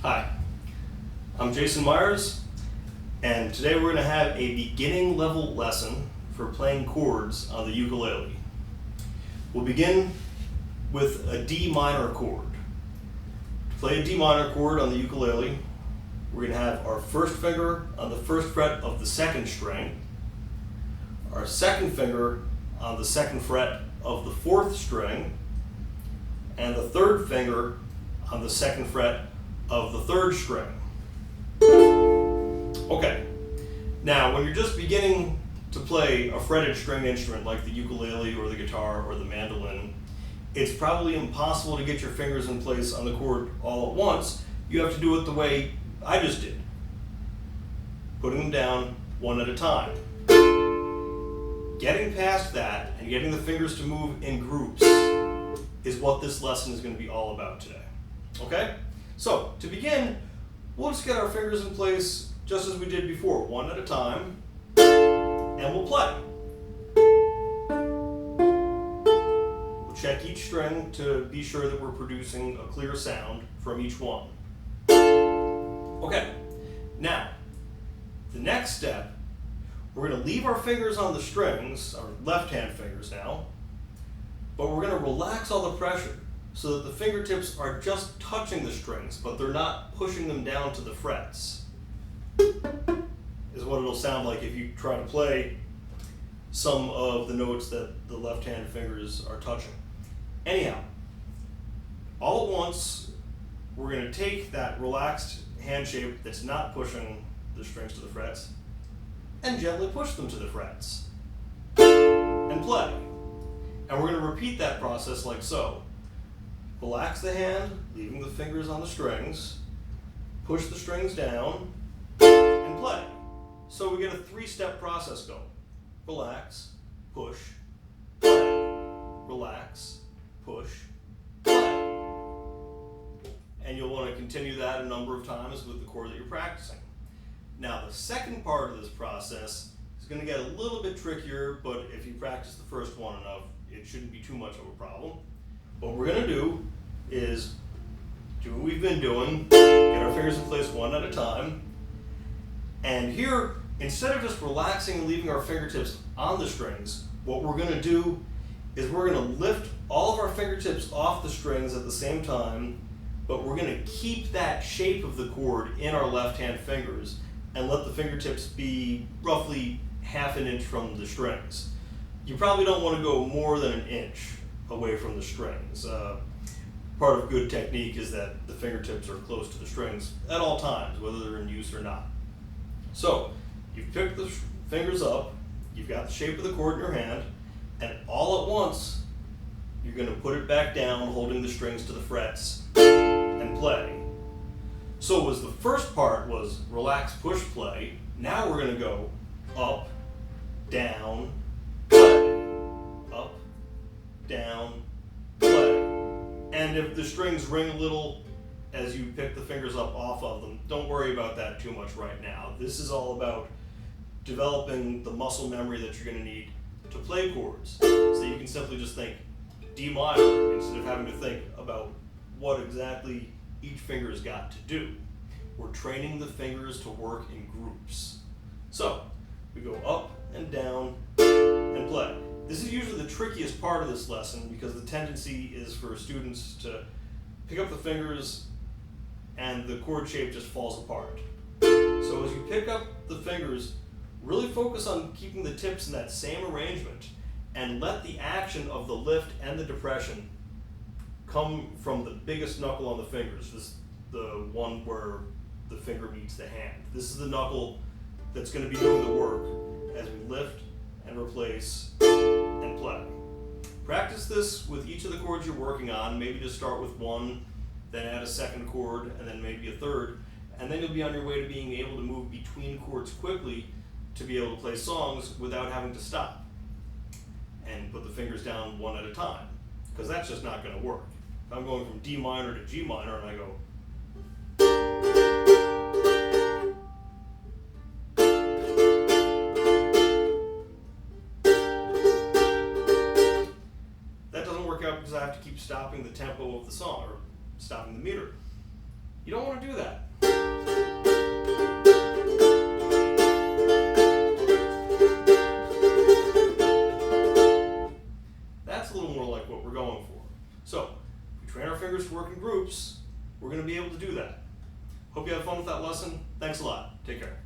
Hi, I'm Jason Myers, and today we're going to have a beginning level lesson for playing chords on the ukulele. We'll begin with a D minor chord. To play a D minor chord on the ukulele, we're going to have our first finger on the first fret of the second string, our second finger on the second fret of the fourth string, and the third finger on the second fret of the third string. Okay, now when you're just beginning to play a fretted stringed instrument like the ukulele or the guitar or the mandolin, it's probably impossible to get your fingers in place on the chord all at once. You have to do it the way I just did, putting them down one at a time. Getting past that and getting the fingers to move in groups is what this lesson is going to be all about today. Okay? So, to begin, we'll just get our fingers in place just as we did before, one at a time, and we'll play. We'll check each string to be sure that we're producing a clear sound from each one. Okay, now, the next step, we're going to leave our fingers on the strings, our left-hand fingers now, but we're going to relax all the pressure so that the fingertips are just touching the strings, but they're not pushing them down to the frets. Is what it'll sound like if you try to play some of the notes that the left-hand fingers are touching. Anyhow, all at once, we're going to take that relaxed hand shape that's not pushing the strings to the frets and gently push them to the frets and play. And we're going to repeat that process like so. Relax the hand, leaving the fingers on the strings, push the strings down, and play. So we get a three-step process going. Relax, push, play. Relax, push, play. And you'll want to continue that a number of times with the chord that you're practicing. Now the second part of this process is going to get a little bit trickier, but if you practice the first one enough, it shouldn't be too much of a problem. What we're going to do is do what we've been doing, get our fingers in place one at a time, and here, instead of just relaxing and leaving our fingertips on the strings, what we're going to do is we're going to lift all of our fingertips off the strings at the same time, but we're going to keep that shape of the chord in our left-hand fingers and let the fingertips be roughly half an inch from the strings. You probably don't want to go more than an inch away from the strings. Part of good technique is that the fingertips are close to the strings at all times, whether they're in use or not. So, you've picked the fingers up, you've got the shape of the chord in your hand, and all at once, you're going to put it back down, holding the strings to the frets, and play. So the first part was relax, push, play. Now we're going to go up, down, play. Up, down, play. And if the strings ring a little as you pick the fingers up off of them, don't worry about that too much right now. This is all about developing the muscle memory that you're going to need to play chords. So you can simply just think D minor instead of having to think about what exactly each finger's got to do. We're training the fingers to work in groups. So we go up and down and play. This is usually the trickiest part of this lesson because the tendency is for students to pick up the fingers and the chord shape just falls apart. So as you pick up the fingers, really focus on keeping the tips in that same arrangement and let the action of the lift and the depression come from the biggest knuckle on the fingers. This is the one where the finger meets the hand. This is the knuckle that's going to be doing the work as we lift and replace and play. Practice this with each of the chords you're working on. Maybe just start with one, then add a second chord, and then maybe a third, and then you'll be on your way to being able to move between chords quickly to be able to play songs without having to stop and put the fingers down one at a time, because that's just not going to work. If I'm going from D minor to G minor and I go because I have to keep stopping the tempo of the song, or stopping the meter. You don't want to do that. That's a little more like what we're going for. So, if we train our fingers to work in groups, we're going to be able to do that. Hope you have fun with that lesson. Thanks a lot. Take care.